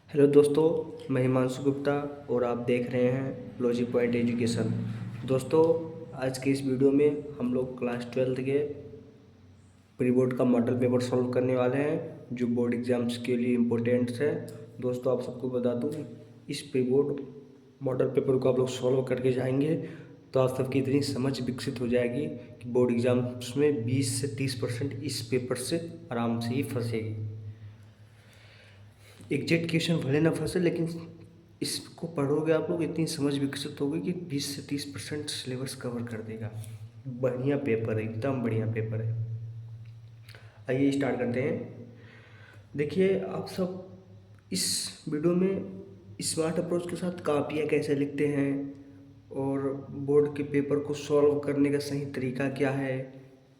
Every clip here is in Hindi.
हेलो दोस्तों, मैं हिमांशु गुप्ता और आप देख रहे हैं लॉजिक पॉइंट एजुकेशन। दोस्तों, आज के इस वीडियो में हम लोग क्लास 12th के प्री बोर्ड का मॉडल पेपर सॉल्व करने वाले हैं जो बोर्ड एग्जाम्स के लिए इम्पोर्टेंट है। दोस्तों, आप सबको बता दूं, इस प्री बोर्ड मॉडल पेपर को आप लोग सॉल्व करके जाएंगे तो आप सबकी इतनी समझ विकसित हो जाएगी कि बोर्ड एग्जाम्स में 20 से 30% इस पेपर से आराम से ही फंसेगी। एग्जैक्ट क्वेश्चन भले ना फंसे, लेकिन इसको पढ़ोगे आप लोग इतनी समझ विकसित होगी कि 20 से 30% सिलेबस कवर कर देगा। बढ़िया पेपर है, एकदम बढ़िया पेपर है। आइए स्टार्ट करते हैं। देखिए, आप सब इस वीडियो में स्मार्ट अप्रोच के साथ कापियाँ कैसे लिखते हैं और बोर्ड के पेपर को सॉल्व करने का सही तरीका क्या है,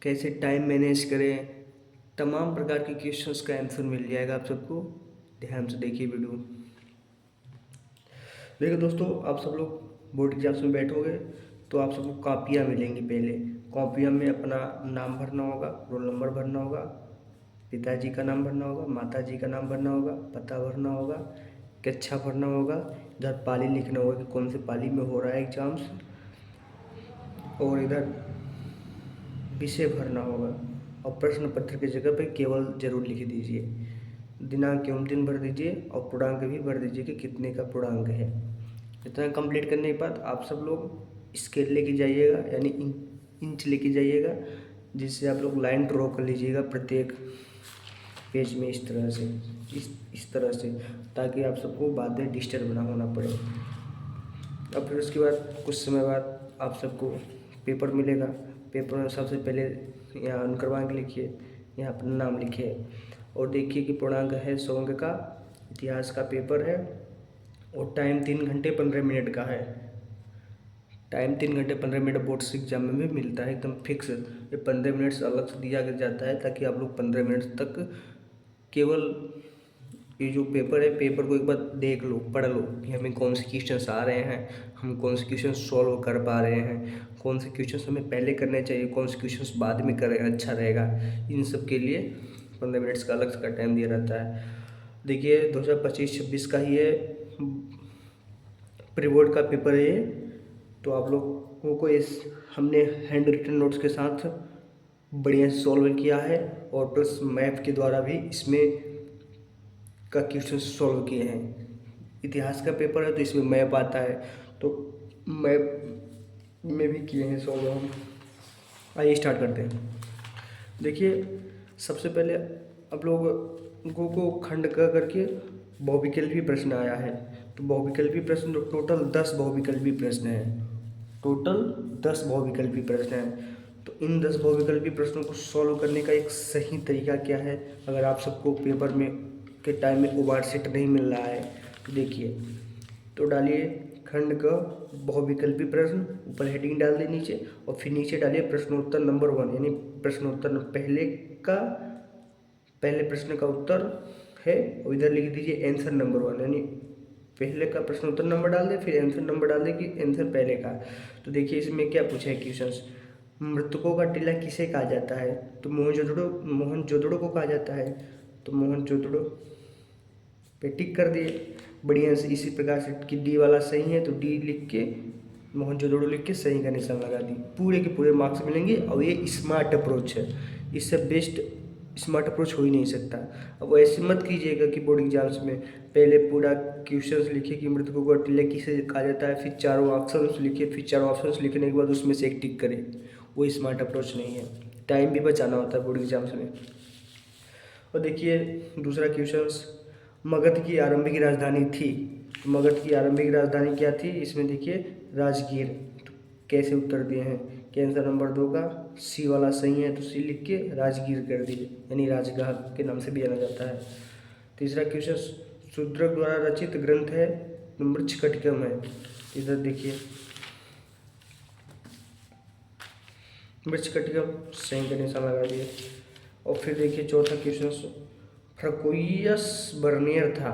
कैसे टाइम मैनेज करें, तमाम प्रकार के क्वेश्चंस का आंसर मिल जाएगा आप सबको। ध्यान से देखिए वीडियो। देखिए दोस्तों, आप सब लोग बोर्ड एग्जाम्स में बैठोगे तो आप सबको कापियाँ मिलेंगी। पहले कॉपियों में अपना नाम भरना होगा, रोल नंबर भरना होगा, पिताजी का नाम भरना होगा, माताजी का नाम भरना होगा, पता भरना होगा, कक्षा भरना होगा, इधर पाली लिखना होगा कि कौन से पाली में हो रहा है एग्जाम्स, और इधर विषय भरना होगा। और प्रश्न पत्र की जगह पे केवल जरूर लिख दीजिए, दिनांक एवं दिन भर दीजिए और पूर्णांक भी भर दीजिए कि कितने का पूर्णांक है। इतना कंप्लीट करने के बाद आप सब लोग स्केल लेके जाइएगा, यानी इंच लेके जाइएगा, जिससे आप लोग लाइन ड्रॉ कर लीजिएगा प्रत्येक पेज में इस तरह से, इस तरह से, ताकि आप सबको बाद में डिस्टर्ब ना होना पड़े। अब फिर उसके बाद कुछ समय बाद आप सबको पेपर मिलेगा। पेपर में सबसे पहले यहाँ अनुक्रमांक लिखिए, यहाँ अपना नाम लिखिए और देखिए कि पूर्णांक है 100 अंक का। इतिहास का पेपर है और टाइम 3 घंटे 15 मिनट का है। टाइम 3 घंटे 15 मिनट बोर्ड्स एग्जाम में भी मिलता है, एकदम फिक्स। ये 15 मिनट से अलग से दिया जाता है ताकि आप लोग 15 मिनट तक केवल ये जो पेपर है, पेपर को एक बार देख लो, पढ़ लो कि हमें कौन से क्वेश्चन आ रहे हैं, हम कौन से क्वेश्चन सॉल्व कर पा रहे हैं, कौन से क्वेश्चन हमें पहले करने चाहिए, कौन से क्वेश्चन बाद में करें अच्छा रहेगा। इन सब के लिए 15 मिनट्स का अलग का टाइम दिया रहता है। देखिए, 2025-26 का ही है, प्री बोर्ड का पेपर है ये। तो आप लोगों को इस हमने हैंड रिटन नोट्स के साथ बढ़िया से सॉल्व किया है और प्लस मैप के द्वारा भी इसमें का क्वेश्चन सॉल्व किए हैं। इतिहास का पेपर है तो इसमें मैप आता है, तो मैप में भी किए हैं सॉल्व हम। आइए स्टार्ट करते हैं। देखिए, सबसे पहले आप लोगों को खंड क करके बहुविकल्पी प्रश्न आया है। तो बहुविकल्पी प्रश्न टोटल 10 बहुविकल्पी प्रश्न हैं। टोटल 10 बहुविकल्पी प्रश्न हैं। तो इन 10 बहुविकल्पी प्रश्नों को सॉल्व करने का एक सही तरीका क्या है, अगर आप सबको पेपर में के टाइम में ओवर सेट नहीं मिल रहा है तो देखिए, तो डालिए खंड का बहुविकल्पी प्रश्न, ऊपर हेडिंग डाल दिए नीचे, और फिर नीचे डालिए प्रश्नोत्तर नंबर 1, यानी प्रश्नोत्तर पहले प्रश्न का उत्तर है, और इधर लिख दीजिए आंसर नंबर 1, यानी पहले का प्रश्नोत्तर नंबर डाल दे, फिर आंसर नंबर डाल दे कि आंसर पहले का। तो देखिए इसमें क्या पूछा है क्वेश्चंस। मृतकों का टिला किसे कहा जाता है? तो मोहनजोदड़ो को कहा जाता है। तो मोहनजोदड़ो पे टिक कर दिए बढ़िया से। इसी प्रकार से कि डी वाला सही है तो डी लिख के, मोहनजोदड़ो लिख के सही का निशान लगा दी। पूरे के पूरे मार्क्स मिलेंगे और ये स्मार्ट अप्रोच है। इससे बेस्ट स्मार्ट अप्रोच हो ही नहीं सकता। अब ऐसे मत कीजिएगा कि बोर्ड एग्जाम्स में पहले पूरा क्वेश्चंस लिखिए कि मृतकों का टिला किसे कहा जाता है, फिर चारों ऑप्शंस लिखिए, फिर चारों ऑप्शंस लिखने के बाद उसमें से एक टिक करें। वो स्मार्ट अप्रोच नहीं है। टाइम भी बचाना होता है बोर्ड एग्जाम्स में। और देखिए दूसरा क्वेश्चंस, मगध की आरंभिक राजधानी थी। मगध की आरंभिक राजधानी क्या थी? इसमें देखिए राजगीर। तो कैसे उत्तर दिए हैं कि आंसर नंबर 2 का सी वाला सही है, तो सी लिख के राजगीर कर दिए, यानी राजगाह के नाम से भी जाना जाता है। तीसरा क्वेश्चन, शूद्रक द्वारा रचित ग्रंथ है मृच्छकटिकम है। इधर देखिए मृच्छकटिकम सही का निशान लगा दिए। और फिर देखिए चौथा क्वेश्चन, फ्रकोइयस बर्नियर था,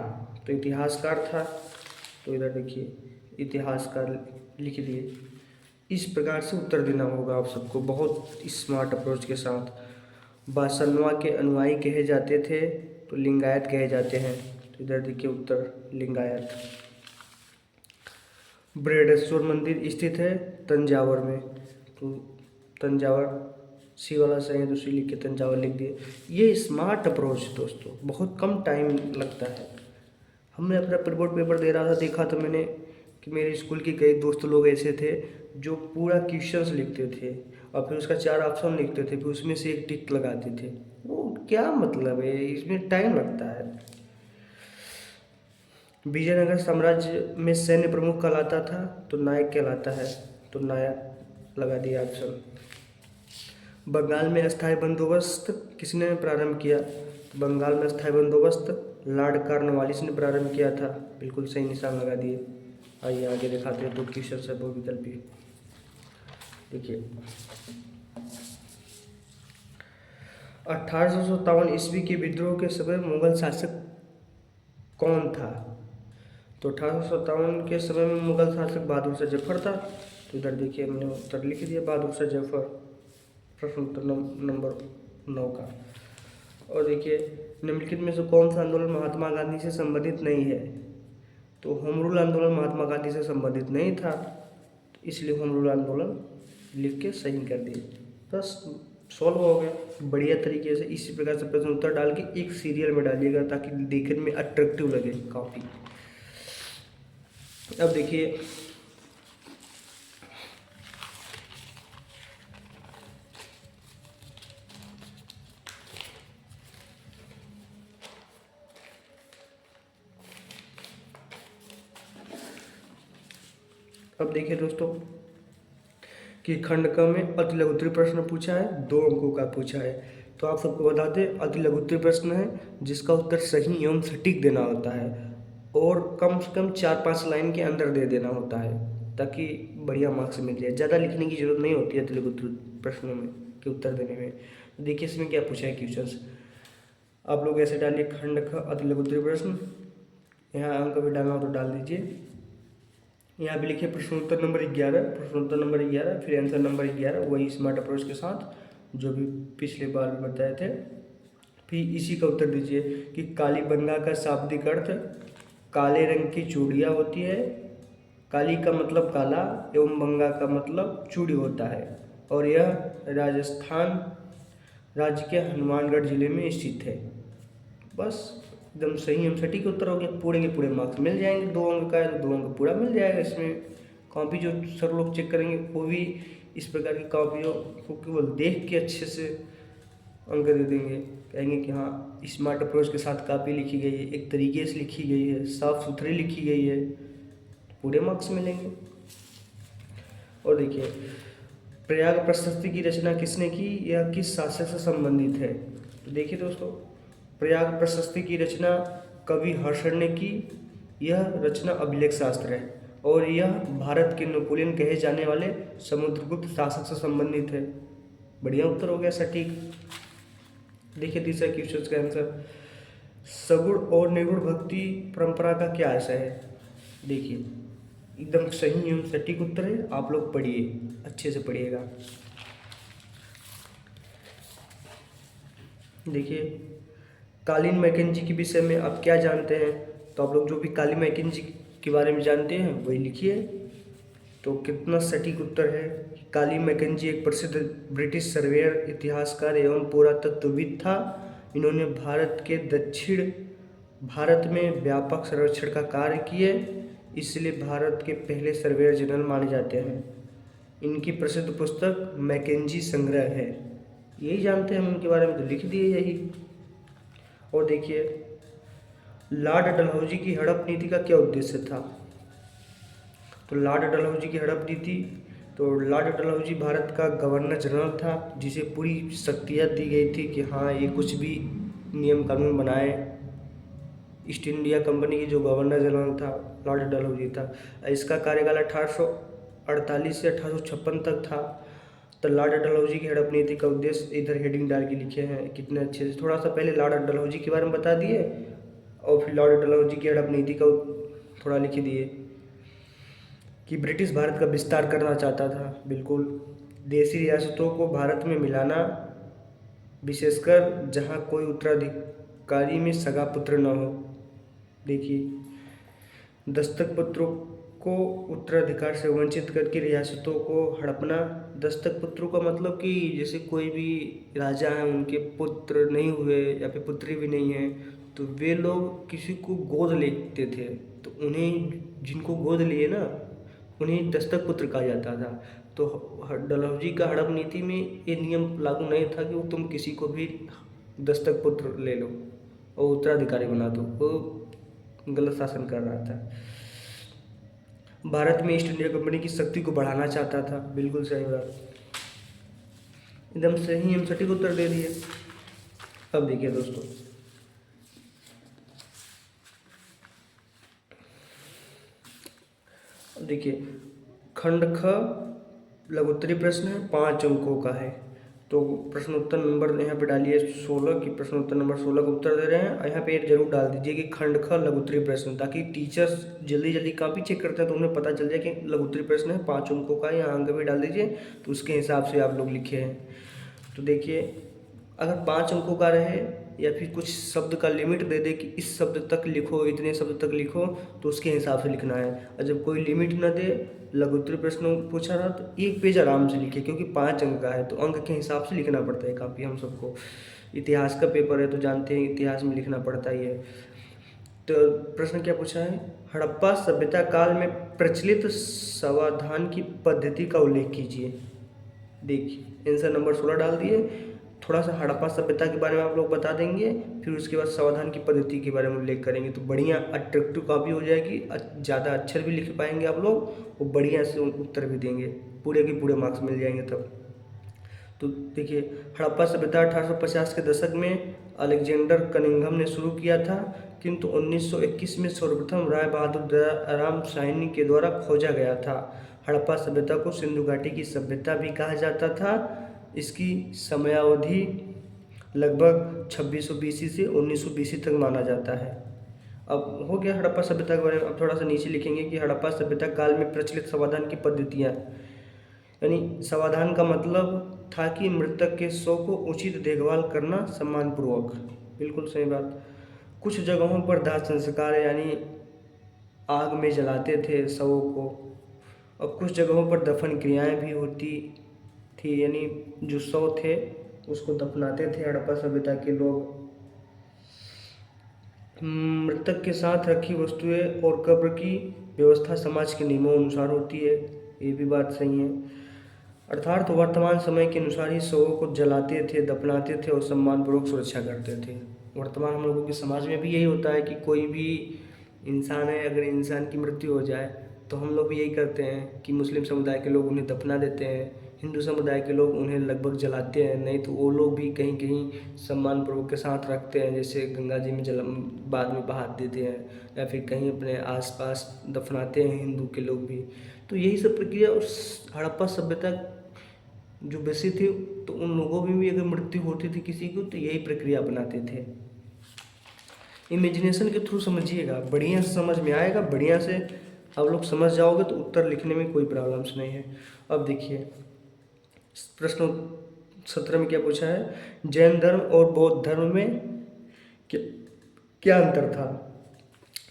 तो इतिहासकार था। तो इधर देखिए इतिहासकार लिख दिए। इस प्रकार से उत्तर देना होगा आप सबको बहुत स्मार्ट अप्रोच के साथ। बासनवा के अनुयायी कहे जाते थे तो लिंगायत कहे जाते हैं। तो इधर देखिए उत्तर लिंगायत। बृहदेश्वर मंदिर स्थित है तंजावर में, तो तंजावर सी वाला सही है, तो सी लिख के तंजावर लिख दिए। ये स्मार्ट अप्रोच दोस्तों, बहुत कम टाइम लगता है। हमने अपना प्रीबोर्ड पेपर दे रहा था, देखा तो मैंने कि मेरे स्कूल के कई दोस्त लोग ऐसे थे जो पूरा क्वेश्चंस लिखते थे और फिर उसका 4 ऑप्शन लिखते थे, फिर उसमें से एक टिक लगाते थे। वो क्या मतलब है, इसमें टाइम लगता है। विजयनगर साम्राज्य में सैन्य प्रमुख कहलाता था, तो नायक कहलाता है, तो नायक लगा दिया ऑप्शन। बंगाल में अस्थायी बंदोबस्त किसने प्रारंभ किया? तो बंगाल में अस्थायी बंदोबस्त लॉर्ड कॉर्नवालिस ने प्रारंभ किया था, बिल्कुल सही निशान लगा दिए। आइए आगे दिखाते हैं, दो क्वेश्चन है बहुविकल्पी। देखिए 1857 ईस्वी के विद्रोह के समय मुगल शासक कौन था? तो 1857 के समय में मुगल शासक बहादुर शाह जफर था, तो इधर देखिए हमने उत्तर लिख दिया बहादुर शाह जफर, प्रश्न उत्तर नंबर 9 का। और देखिए निम्नलिखित में से कौन सा आंदोलन महात्मा गांधी से संबंधित नहीं है? तो होम रूल आंदोलन महात्मा गांधी से संबंधित नहीं था, इसलिए होम रूल आंदोलन लिख के सही कर दिए। बस सॉल्व हो गया बढ़िया तरीके से। इसी प्रकार से प्रश्न उत्तर डाल के एक सीरियल में डालिएगा ताकि देखने में अट्रैक्टिव लगे काफ़ी। अब देखिए दोस्तों कि खंड क में अति लघुत्तरीय प्रश्न पूछा है, 2 अंकों का पूछा है। तो आप सबको बता दें अति लघुत्तरीय प्रश्न है जिसका उत्तर सही एवं सटीक देना होता है और कम से कम 4-5 लाइन के अंदर दे देना होता है ताकि बढ़िया मार्क्स मिल जाए। ज़्यादा लिखने की जरूरत नहीं होती है अति लघुत्तरीय प्रश्नों में के उत्तर देने में। तो देखिए इसमें क्या पूछा है क्वेश्चन, आप लोग ऐसे डालिए खंड ख अति लघुत्तरीय प्रश्न, यहाँ अंक भी डालना हो तो डाल दीजिए। यहाँ पे लिखिए प्रश्नोत्तर नंबर 11, प्रश्नोत्तर नंबर 11, फिर आंसर नंबर 11, वही स्मार्ट अप्रोच के साथ जो भी पिछले बार भी बताए थे। फिर इसी का उत्तर दीजिए कि काली बंगा का शाब्दिक अर्थ काले रंग की चूड़ियाँ होती है। काली का मतलब काला एवं बंगा का मतलब चूड़ी होता है और यह राजस्थान राज्य के हनुमानगढ़ जिले में स्थित है। बस एकदम सही एवं सटीक उत्तर हो गया, पूरे के पूरे मार्क्स मिल जाएंगे। 2 अंक का है तो 2 अंक पूरा मिल जाएगा। इसमें कॉपी जो सर लोग चेक करेंगे वो भी इस प्रकार की कॉपियों को केवल देख के अच्छे से अंक दे देंगे, कहेंगे कि हाँ स्मार्ट अप्रोच के साथ कॉपी लिखी गई है, एक तरीके से लिखी गई है, साफ सुथरी लिखी गई है, पूरे मार्क्स मिलेंगे। और देखिए प्रयाग प्रशस्ति की रचना किसने की, यह किस शासक से संबंधित है? तो देखिए दोस्तों प्रयाग प्रशस्ति की रचना कवि हर्षण ने की। यह रचना अभिलेख शास्त्र है और यह भारत के नेपोलियन कहे जाने वाले समुद्रगुप्त शासक से संबंधित है। बढ़िया उत्तर हो गया सटीक। देखिए तीसरा क्वेश्चन का आंसर, सगुण और निर्गुण भक्ति परंपरा का क्या आशय है? देखिए एकदम सही एवं सटीक उत्तर है, आप लोग पढ़िए, अच्छे से पढ़िएगा। देखिए कालीन मैकेंजी के विषय में आप क्या जानते हैं? तो आप लोग जो भी कालीन मैकेंजी के बारे में जानते हैं वही लिखिए। तो कितना सटीक उत्तर है। कालीन मैकेंजी एक प्रसिद्ध ब्रिटिश सर्वेयर, इतिहासकार एवं पुरातत्वविद था। इन्होंने भारत के दक्षिण भारत में व्यापक सर्वेक्षण का कार्य किए, इसलिए भारत के पहले सर्वेयर जनरल माने जाते हैं। इनकी प्रसिद्ध पुस्तक मैकेंजी संग्रह है। यही जानते हैं हम उनके बारे में, तो लिख दिए यही। और देखिए लॉर्ड डलहौजी की हड़प नीति का क्या उद्देश्य था? तो लॉर्ड डलहौजी की हड़प नीति, तो लॉर्ड डलहौजी भारत का गवर्नर जनरल था जिसे पूरी शक्तियाँ दी गई थी कि हाँ ये कुछ भी नियम कानून बनाए। ईस्ट इंडिया कंपनी की जो गवर्नर जनरल था लॉर्ड डलहौजी था। इसका कार्यकाल 1848 से 1856 तक था। तो लॉर्ड डलहौजी की हड़प नीति का उद्देश्य इधर हेडिंग डाल के लिखे हैं कितने अच्छे से। थोड़ा सा पहले लॉर्ड डलहौजी के बारे में बता दिए और फिर लॉर्ड डलहौजी की हड़प नीति का थोड़ा लिख दिए कि ब्रिटिश भारत का विस्तार करना चाहता था। बिल्कुल देशी रियासतों को भारत में मिलाना, विशेषकर जहां कोई उत्तराधिकारी में सगा पुत्र न हो। देखिए, दस्तक पत्रों को उत्तराधिकार से वंचित करके रियासतों को हड़पना। दस्तक पत्रों का मतलब कि जैसे कोई भी राजा हैं, उनके पुत्र नहीं हुए या फिर पुत्री भी नहीं है, तो वे लोग किसी को गोद लेते थे, तो उन्हें, जिनको गोद लिए ना, उन्हें दस्तक पुत्र कहा जाता था। तो डलहौजी का हड़प नीति में ये नियम लागू नहीं था कि वो तुम किसी को भी दस्तक पुत्र ले लो और उत्तराधिकारी बना दो, वो गलत शासन कर रहा था। भारत में ईस्ट इंडिया कंपनी की शक्ति को बढ़ाना चाहता था। बिल्कुल सही बात, एकदम सही, हम सटीक उत्तर दे दिए। अब देखिए दोस्तों, देखिए खंड ख लघुत्तरी प्रश्न है, 5 अंकों का है। तो प्रश्न उत्तर नंबर यहाँ पे डालिए 16 की, प्रश्न उत्तर नंबर 16 का उत्तर दे रहे हैं, और यहाँ पे जरूर डाल दीजिए कि खंड ख लघुत्तरी प्रश्न, ताकि टीचर्स जल्दी जल्दी कॉपी चेक करते हैं तो उन्हें पता चल जाए कि लघुत्तरी प्रश्न है, 5 अंकों का, यहाँ अंक भी डाल दीजिए, तो उसके हिसाब से आप लोग लिखे हैं। तो देखिए, अगर 5 अंकों का रहे या फिर कुछ शब्द का लिमिट दे दे कि इस शब्द तक लिखो, इतने शब्द तक लिखो, तो उसके हिसाब से लिखना है। और जब कोई लिमिट न दे, लघुत्तरी प्रश्न पूछा रहा, तो 1 पेज आराम से लिखे, क्योंकि 5 अंक का है तो अंक के हिसाब से लिखना पड़ता है काफ़ी हम सबको। इतिहास का पेपर है तो जानते हैं इतिहास में लिखना पड़ता ही है। तो प्रश्न क्या पूछा है, हड़प्पा सभ्यता काल में प्रचलित समाधान की पद्धति का उल्लेख कीजिए। देखिए, आंसर नंबर 16 डाल दिए। थोड़ा सा हड़प्पा सभ्यता के बारे में आप लोग बता देंगे, फिर उसके बाद समाधान की पद्धति के बारे में उल्लेख करेंगे, तो बढ़िया अट्रैक्टिव कॉपी हो जाएगी, ज़्यादा अक्षर भी लिख पाएंगे आप लोग, वो बढ़िया से उत्तर भी देंगे, पूरे के पूरे मार्क्स मिल जाएंगे तब। तो देखिए, हड़प्पा सभ्यता 1850 के दशक में अलेक्जेंडर कनिंघम ने शुरू किया था, किंतु 1921 में सर्वप्रथम राय बहादुर दयाराम साहनी के द्वारा खोजा गया था। हड़प्पा सभ्यता को सिंधु घाटी की सभ्यता भी कहा जाता था। इसकी समयावधि लगभग 2600 बीसी से 1900 बीसी तक माना जाता है। अब हो गया हड़प्पा सभ्यता के बारे में। अब थोड़ा सा नीचे लिखेंगे कि हड़प्पा सभ्यता काल में प्रचलित समाधान की पद्धतियाँ, यानी समाधान का मतलब था कि मृतक के शव को उचित देखभाल करना सम्मानपूर्वक। बिल्कुल सही बात। कुछ जगहों पर दाह संस्कार यानी आग में जलाते थे शवों को, और कुछ जगहों पर दफन क्रियाएं भी होती थी, यानी जो शव थे उसको दफनाते थे हड़प्पा सभ्यता के लोग। मृतक के साथ रखी वस्तुएं और कब्र की व्यवस्था समाज के नियमों अनुसार होती है, ये भी बात सही है। अर्थात वर्तमान समय के अनुसार ही शवों को जलाते थे, दफनाते थे और सम्मानपूर्वक सुरक्षा करते थे। वर्तमान हम लोगों के समाज में भी यही होता है कि कोई भी इंसान है, अगर इंसान की मृत्यु हो जाए तो हम लोग भी यही करते हैं कि मुस्लिम समुदाय के लोग उन्हें दफना देते हैं, हिंदू समुदाय के लोग उन्हें लगभग जलाते हैं, नहीं तो वो लोग भी कहीं कहीं सम्मानपूर्वक के साथ रखते हैं, जैसे गंगा जी में बाद में बहा देते हैं, या फिर कहीं अपने आसपास दफनाते हैं हिंदू के लोग भी। तो यही सब प्रक्रिया उस हड़प्पा सभ्यता जो बसी थी, तो उन लोगों में भी अगर मृत्यु होती थी किसी को तो यही प्रक्रिया अपनाते थे। इमेजिनेशन के थ्रू समझिएगा, बढ़िया से समझ में आएगा, बढ़िया से आप लोग समझ जाओगे तो उत्तर लिखने में कोई प्रॉब्लम्स नहीं है। अब देखिए, प्रश्न 17 में क्या पूछा है, जैन धर्म और बौद्ध धर्म में क्या क्या अंतर था।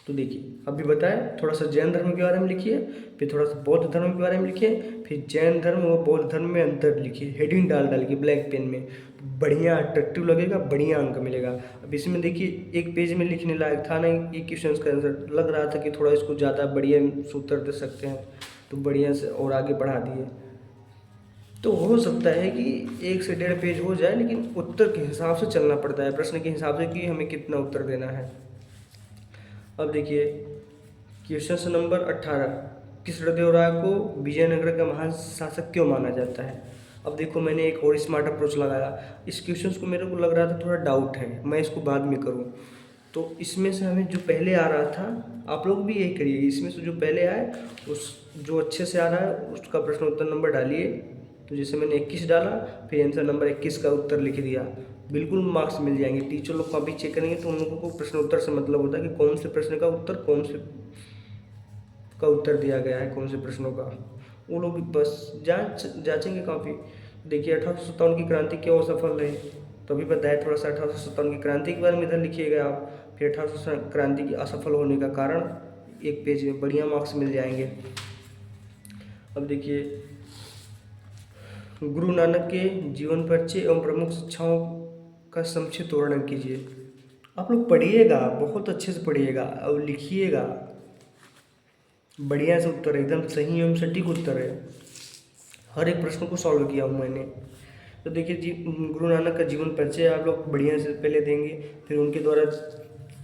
तो देखिए, अभी बताएं, थोड़ा सा जैन धर्म के बारे में लिखिए, फिर थोड़ा सा बौद्ध धर्म के बारे में लिखिए, फिर जैन धर्म और बौद्ध धर्म में अंतर लिखिए, हेडिंग डाल के ब्लैक पेन में, बढ़िया अट्रैक्टिव लगेगा, बढ़िया अंक मिलेगा। अब इसमें देखिए, एक पेज में लिखने लायक था नहीं, ये क्वेश्चन का आंसर लग रहा था कि थोड़ा इसको ज़्यादा बढ़िया उत्तर दे सकते हैं, तो बढ़िया से और आगे बढ़ा दिए। तो हो सकता है कि 1 से 1.5 पेज हो जाए, लेकिन उत्तर के हिसाब से चलना पड़ता है, प्रश्न के हिसाब से कि हमें कितना उत्तर देना है। अब देखिए, क्वेश्चन नंबर 18, कृष्णदेवराय को विजयनगर का महान शासक क्यों माना जाता है। अब देखो, मैंने एक और स्मार्ट अप्रोच लगाया। इस क्वेश्चन को मेरे को लग रहा था थोड़ा डाउट है, मैं इसको बाद में करूँ, तो इसमें से हमें जो पहले आ रहा था, आप लोग भी यही करिए, इसमें से जो पहले आए उस जो अच्छे से आ रहा है उसका प्रश्न उत्तर नंबर डालिए। तो जैसे मैंने 21 डाला, फिर आंसर नंबर 21 का उत्तर लिख दिया, बिल्कुल मार्क्स मिल जाएंगे। टीचर लोग कॉपी चेक करेंगे तो उन लोगों को प्रश्न उत्तर से मतलब होता है कि कौन से प्रश्न का उत्तर कौन से का उत्तर दिया गया है, कौन से प्रश्नों का, वो लोग बस जांचेंगे कॉपी। देखिए, 1857 की क्रांति क्यों असफल रही, तो अभी बताया थोड़ा सा 1857 की क्रांति के बारे में इधर लिखिएगा आप। फिर 1800 क्रांति की असफल होने का कारण, एक पेज में बढ़िया मार्क्स मिल जाएंगे। अब देखिए, गुरु नानक के जीवन परिचय एवं प्रमुख शिक्षाओं का संक्षिप्त वर्णन कीजिए। आप लोग पढ़िएगा, बहुत अच्छे से पढ़िएगा और लिखिएगा, बढ़िया से उत्तर, एकदम सही एवं सटीक उत्तर है। हर एक प्रश्न को सॉल्व किया हूँ मैंने। तो देखिए जी, गुरु नानक का जीवन परिचय आप लोग बढ़िया से पहले देंगे, फिर उनके द्वारा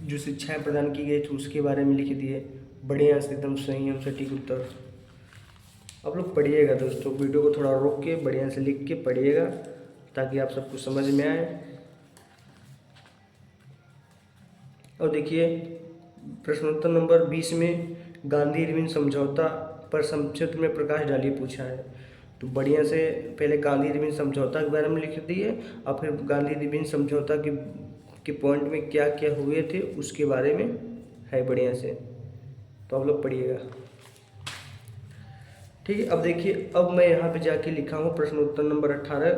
जो शिक्षाएं प्रदान की गई थी उसके बारे में लिख दिए, बढ़िया से एकदम सही एवं सटीक उत्तर। आप लोग पढ़िएगा दोस्तों, वीडियो को थोड़ा रोक के बढ़िया से लिख के पढ़िएगा ताकि आप सबको समझ में आए। और देखिए, प्रश्नोत्तर नंबर 20 में गांधी इरविन समझौता पर संक्षिप्त में प्रकाश डालिए पूछा है। तो बढ़िया से पहले गांधी इरविन समझौता के बारे में लिख दिए और फिर गांधी इरविन समझौता के पॉइंट में क्या क्या हुए थे उसके बारे में है बढ़िया से। तो आप लोग पढ़िएगा, ठीक है। अब देखिए, अब मैं यहाँ पे जाके लिखा हूँ प्रश्नोत्तर नंबर 18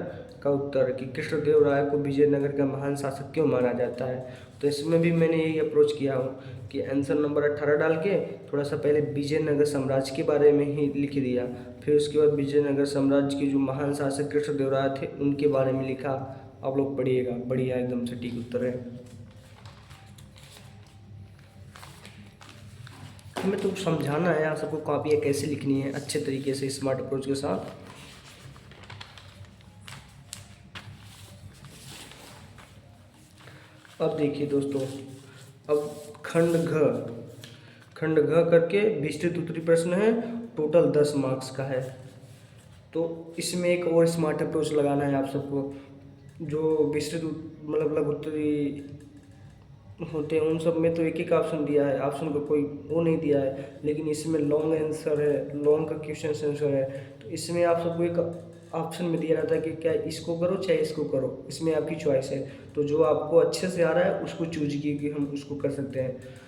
का उत्तर कि कृष्णदेव राय को विजयनगर का महान शासक क्यों माना जाता है। तो इसमें भी मैंने यही अप्रोच किया हूँ कि आंसर नंबर 18 डाल के थोड़ा सा पहले विजयनगर साम्राज्य के बारे में ही लिख दिया, फिर उसके बाद विजयनगर साम्राज्य के जो महान शासक कृष्णदेव राय थे उनके बारे में लिखा। आप लोग पढ़िएगा, बढ़िया एकदम सटीक उत्तर है। हमें तो समझाना है आप सबको कॉपियाँ कैसे लिखनी है अच्छे तरीके से, स्मार्ट अप्रोच के साथ। अब देखिए दोस्तों, अब खंड घ करके विस्तृत उत्तरी प्रश्न है, टोटल 10 मार्क्स का है। तो इसमें एक और स्मार्ट अप्रोच लगाना है आप सबको। जो विस्तृत मतलब लघु उत्तरी होते हैं उन सब में तो एक एक ऑप्शन दिया है, ऑप्शन का कोई वो नहीं दिया है, लेकिन इसमें लॉन्ग आंसर है, लॉन्ग का क्वेश्चन आंसर है। तो इसमें आप सबको एक ऑप्शन में दिया रहता है कि क्या इसको करो चाहे इसको करो, इसमें आपकी चॉइस है। तो जो आपको अच्छे से आ रहा है उसको चूज कीजिए कि हम उसको कर सकते हैं।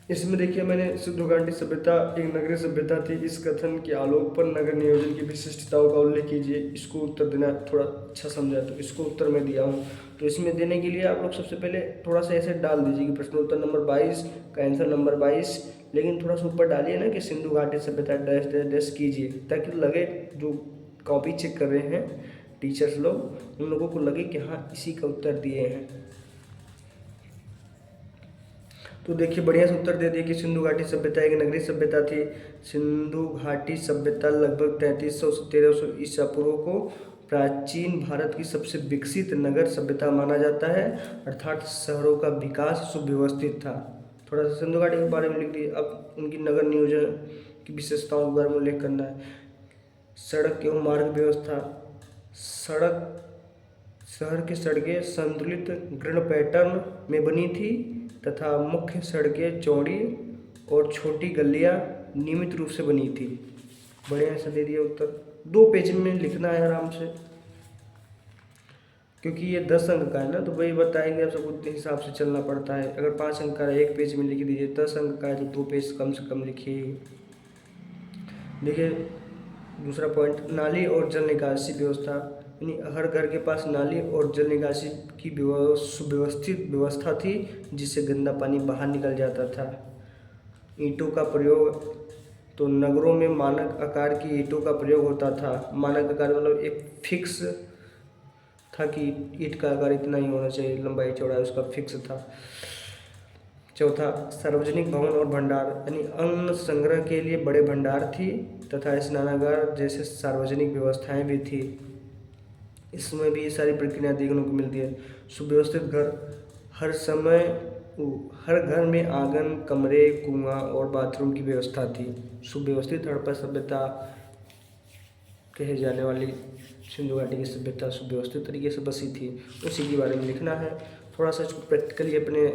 इसमें देखिए, मैंने सिंधु घाटी सभ्यता एक नगरीय सभ्यता थी, इस कथन के आलोक पर नगर नियोजन की विशिष्टताओं का उल्लेख कीजिए। इसको उत्तर देना थोड़ा अच्छा समझा, तो इसको उत्तर मैं दिया हूँ। तो इसमें देने के लिए आप लोग सबसे पहले थोड़ा सा ऐसे डाल दीजिए कि प्रश्नोत्तर नंबर 22 का आंसर नंबर 22, लेकिन थोड़ा सा ऊपर डालिए ना कि सिंधु घाटी सभ्यता डैश डैश डैश कीजिए, ताकि लगे जो कॉपी चेक कर रहे हैं टीचर्स लोग, उन लोगों को लगे कि हाँ इसी का उत्तर दिए हैं। तो देखिए, बढ़िया से उत्तर दे दिए कि सिंधु घाटी सभ्यता एक नगरीय सभ्यता थी। सिंधु घाटी सभ्यता लगभग 3300 से 1300 ईसा पूर्व को प्राचीन भारत की सबसे विकसित नगर सभ्यता माना जाता है, अर्थात शहरों का विकास सुव्यवस्थित था। थोड़ा सा सिंधु घाटी के बारे में लिख दिए। अब उनकी नगर नियोजन की विशेषताओं के बारे में उल्लेख करना है। सड़क एवं मार्ग व्यवस्था, शहर की सड़कें संतुलित ग्रिड पैटर्न में बनी थी तथा मुख्य सड़कें चौड़ी और छोटी गलियां नियमित रूप से बनी थी। बढ़िया से दे दिया उत्तर, 2 पेज में लिखना है आराम से, क्योंकि ये 10 अंक का है ना, तो वही बताएंगे आप सबको उतने हिसाब से चलना पड़ता है। अगर 5 अंक का है 1 पेज में लिख दीजिए, 10 अंक का है तो 2 पेज कम से कम लिखिए। देखिए, दूसरा पॉइंट, नाली और जल निकासी व्यवस्था, यानी हर घर के पास नाली और जल निकासी की सुव्यवस्थित व्यवस्था थी जिससे गंदा पानी बाहर निकल जाता था। ईंटों का प्रयोग, तो नगरों में मानक आकार की ईंटों का प्रयोग होता था। मानक आकार मतलब एक फिक्स था कि ईंट का आकार इतना ही होना चाहिए, लंबाई चौड़ाई उसका फिक्स था। चौथा, सार्वजनिक भवन और भंडार, यानी अन्न संग्रह के लिए बड़े भंडार थी तथा स्नानागार जैसे सार्वजनिक व्यवस्थाएं भी थी। इसमें भी ये सारी प्रक्रिया देखने को मिलती है। सुव्यवस्थित घर, हर घर में आंगन, कमरे, कुआं और बाथरूम की व्यवस्था थी। सुव्यवस्थित हड़प्पा सभ्यता कहे जाने वाली सिंधु घाटी की सभ्यता सुव्यवस्थित तरीके से बसी थी, उसी के बारे में लिखना है। थोड़ा सा इसको प्रैक्टिकली अपने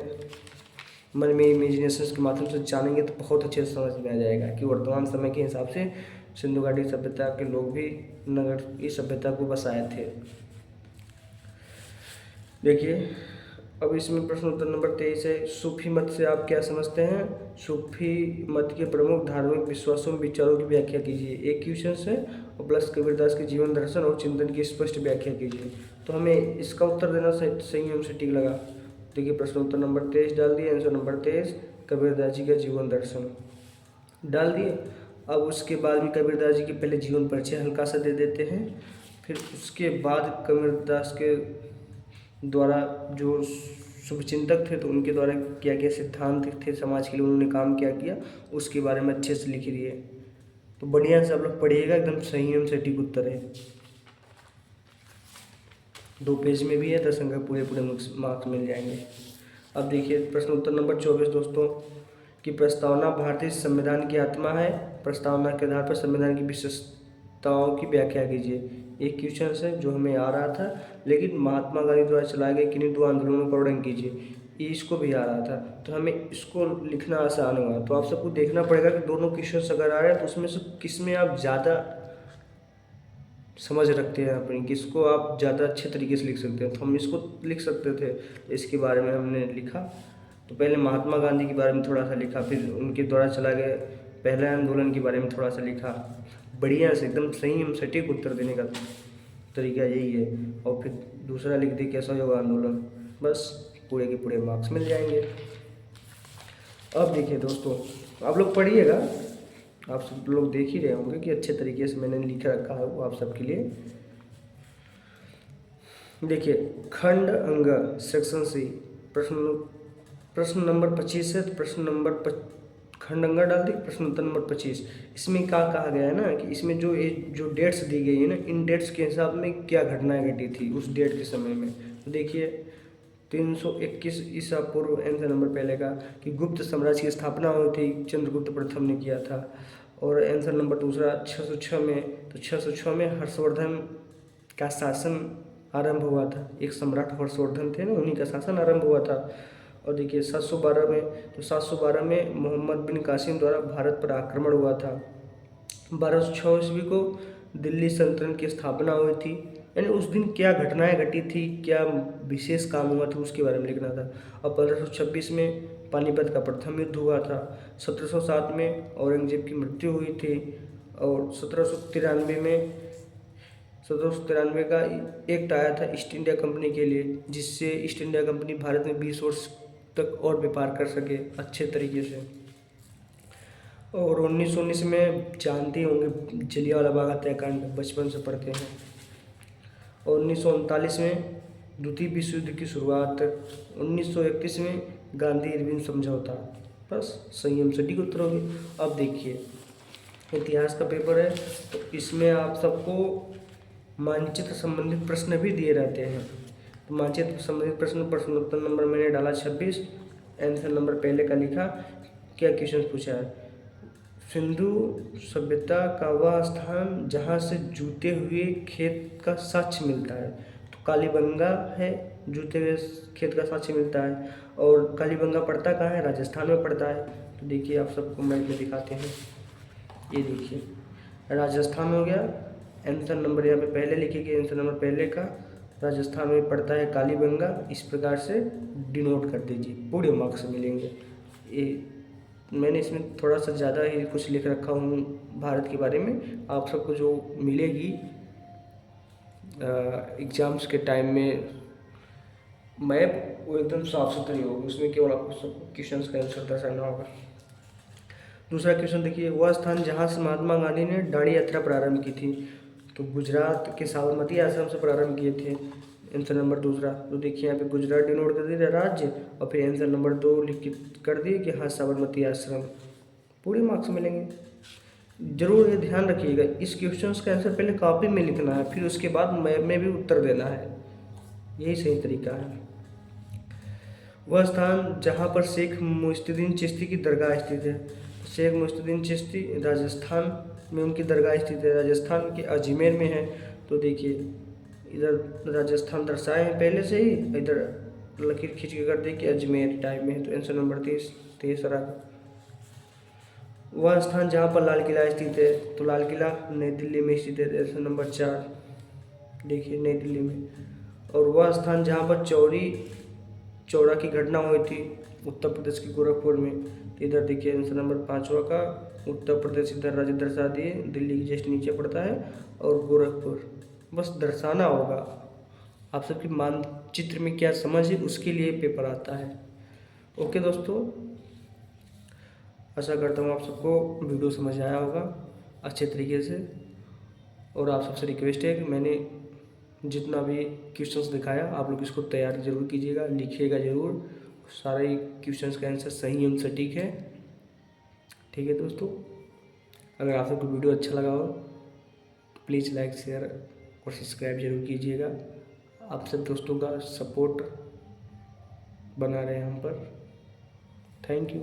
मन में इमेजिनेशन के माध्यम से जानेंगे तो बहुत अच्छे से समझ में आ जाएगा कि वर्तमान समय के हिसाब से सिंधु घाटी सभ्यता के लोग भी नगर की सभ्यता को बसाए थे। देखिए, अब इसमें प्रश्न उत्तर नंबर 23 है, सूफी मत से आप क्या समझते हैं। सूफी मत के प्रमुख धार्मिक विश्वासों में विचारों की व्याख्या कीजिए। एक क्वेश्चन है और प्लस कबीरदास के जीवन दर्शन और चिंतन की स्पष्ट व्याख्या कीजिए। तो हमें इसका उत्तर देना सही एवं सटीक लगा। देखिए प्रश्न उत्तर नंबर 23 डाल दिए, आंसर नंबर 23 कबीरदास जी का जीवन दर्शन डाल दिए। अब उसके बाद में कबीरदास जी के पहले जीवन परिचय हल्का सा दे देते हैं, फिर उसके बाद कबीरदास के द्वारा जो शुभचिंतक थे तो उनके द्वारा क्या क्या सिद्धांत थे समाज के लिए, उन्होंने काम क्या किया, उसके बारे में अच्छे से लिख दिए। तो बढ़िया से आप लोग पढ़िएगा, एकदम संयम से सटीक उत्तर है। 2 पेज में भी है, 10 अंक पूरे पूरे मार्क्स मिल जाएंगे। अब देखिए प्रश्न उत्तर नंबर 24 दोस्तों कि प्रस्तावना भारतीय संविधान की आत्मा है, प्रस्तावना के आधार पर संविधान की विशेषताओं की व्याख्या कीजिए। एक क्वेश्चन है जो हमें आ रहा था, लेकिन महात्मा गांधी द्वारा चलाए गए किन्हीं 2 आंदोलनों का वर्णन कीजिए, ये इसको भी आ रहा था, तो हमें इसको लिखना आसान होगा। तो आप सबको देखना पड़ेगा कि दोनों क्वेश्चन अगर आ रहे हैं तो उसमें से किस में आप ज़्यादा समझ रखते हैं अपनी, किसको आप ज़्यादा अच्छे तरीके से लिख सकते हैं। तो हम इसको लिख सकते थे, इसके बारे में हमने लिखा। तो पहले महात्मा गांधी के बारे में थोड़ा सा लिखा, फिर उनके द्वारा चला गया पहले आंदोलन के बारे में थोड़ा सा लिखा। बढ़िया से एकदम सही हम सटीक उत्तर देने का तरीका यही है। और फिर दूसरा लिख दिए कैसा होगा आंदोलन, बस पूरे के पूरे मार्क्स मिल जाएंगे। अब देखिए दोस्तों आप लोग पढ़िएगा, आप सब लोग देख ही रहे होंगे कि अच्छे तरीके से मैंने लिख रखा है वो आप सबके लिए। देखिए खंड अंग सेक्शन सी प्रश्न नंबर 25 है, तो प्रश्न नंबर खंड अंग डाल दी, प्रश्न उत्तर नंबर 25। इसमें क्या कहा गया है ना कि इसमें जो डेट्स दी गई है ना, इन डेट्स के हिसाब में क्या घटनाएं घटी थी उस डेट के समय में। तो देखिए 321 ईसा पूर्व, आंसर नंबर पहले का कि गुप्त साम्राज्य की स्थापना हुई थी, चंद्रगुप्त प्रथम ने किया था। और आंसर नंबर दूसरा 606 में, तो 606 में हर्षवर्धन का शासन आरंभ हुआ था, एक सम्राट हर्षवर्धन थे ना, उन्हीं का शासन आरंभ हुआ था। और देखिए 712 में, तो 712 में मोहम्मद बिन कासिम द्वारा भारत पर आक्रमण हुआ था। 1206 ईस्वी को दिल्ली सल्तनत की स्थापना हुई थी, यानी उस दिन क्या घटनाएं घटी थी, क्या विशेष काम हुआ था उसके बारे में लिखना था। और 1526 में पानीपत का प्रथम युद्ध हुआ था। 1707 में औरंगजेब की मृत्यु हुई थी। और 1793 का एक्ट आया था ईस्ट इंडिया कंपनी के लिए, जिससे ईस्ट इंडिया कंपनी भारत में 20 वर्ष तक और व्यापार कर सके अच्छे तरीके से। और 1919 में जानते होंगे जलियांवाला बाग हत्याकांड, बचपन से पढ़ते हैं। और 1939 में द्वितीय विश्व युद्ध की शुरुआत। 1931 में गांधी इरविन समझौता। बस संयम सटीक उत्तर होगी। अब देखिए इतिहास का पेपर है, तो इसमें आप सबको मानचित्र संबंधित प्रश्न भी दिए रहते हैं। तो मानचित्र संबंधित प्रश्न उत्तर नंबर मैंने डाला 26, आंसर नंबर पहले का लिखा। क्या क्वेश्चन पूछा है, सिंधु सभ्यता का वह स्थान जहाँ से जूते हुए खेत का साक्ष्य मिलता है। तो कालीबंगा है, जूते हुए खेत का साक्ष्य मिलता है। और कालीबंगा पड़ता कहाँ है, राजस्थान में पड़ता है। तो देखिए आप सबको मैप में दिखाते हैं, ये देखिए राजस्थान हो गया। आंसर नंबर यहाँ पे पहले लिखिए, आंसर नंबर पहले का राजस्थान में पड़ता है कालीबंगा। इस प्रकार से डिनोट कर दीजिए, पूरे मार्क्स मिलेंगे। ये मैंने इसमें थोड़ा सा ज़्यादा ही कुछ लिख रखा हूँ भारत के बारे में। आप सबको जो मिलेगी एग्ज़ाम्स के टाइम में मैप, वो एकदम साफ सुथरी होगी, उसमें केवल आपको सब क्वेश्चंस का आंसर दर्शाना होगा। दूसरा क्वेश्चन देखिए, वह स्थान जहाँ से महात्मा गांधी ने दांडी यात्रा प्रारंभ की थी। तो गुजरात के साबरमती आश्रम से प्रारंभ किए थे, आंसर नंबर दूसरा। तो देखिए यहाँ पे गुजरात डिनोट कर दिया राज्य, और फिर आंसर नंबर 2 लिख कर दिए कि हाँ साबरमती आश्रम। पूरे मार्क्स मिलेंगे। जरूर ये ध्यान रखिएगा, इस क्वेश्चन का आंसर पहले कॉपी में लिखना है, फिर उसके बाद मैप में भी उत्तर देना है, यही सही तरीका है। वह स्थान जहाँ पर शेख मुइनुद्दीन चिश्ती की दरगाह स्थित है। शेख मुइनुद्दीन चिश्ती राजस्थान में उनकी दरगाह स्थित है, राजस्थान के अजमेर में है। तो देखिए इधर राजस्थान दर्शाए हैं पहले से ही, इधर लकीर खींच के कर दी कि अजमेर टाइप में है। तो आंसर नंबर 23 वह स्थान जहाँ पर लाल किला स्थित है। तो लाल किला नई दिल्ली में स्थित है, आंसर नंबर 4 देखिए नई दिल्ली में। और वह स्थान जहाँ पर चौरा की घटना हुई थी उत्तर प्रदेश के गोरखपुर में। तो इधर देखिए आंसर नंबर 5वां का उत्तर प्रदेश इधर राज्य दर्शा दिए, दिल्ली की जस्ट नीचे पड़ता है, और गोरखपुर बस दर्शाना होगा। आप सबकी चित्र में क्या समझ है उसके लिए पेपर आता है। ओके दोस्तों, आशा करता हूँ आप सबको वीडियो समझ आया होगा अच्छे तरीके से। और आप सबसे रिक्वेस्ट है कि मैंने जितना भी क्वेश्चंस दिखाया आप लोग इसको तैयारी ज़रूर कीजिएगा, लिखिएगा ज़रूर। सारे क्वेश्चंस का आंसर सही एवं सटीक है। ठीक है दोस्तों, अगर आप सबको वीडियो अच्छा लगा हो तो प्लीज़ लाइक शेयर और सब्सक्राइब जरूर कीजिएगा। आप सब दोस्तों का सपोर्ट बना रहे हम पर। Thank you.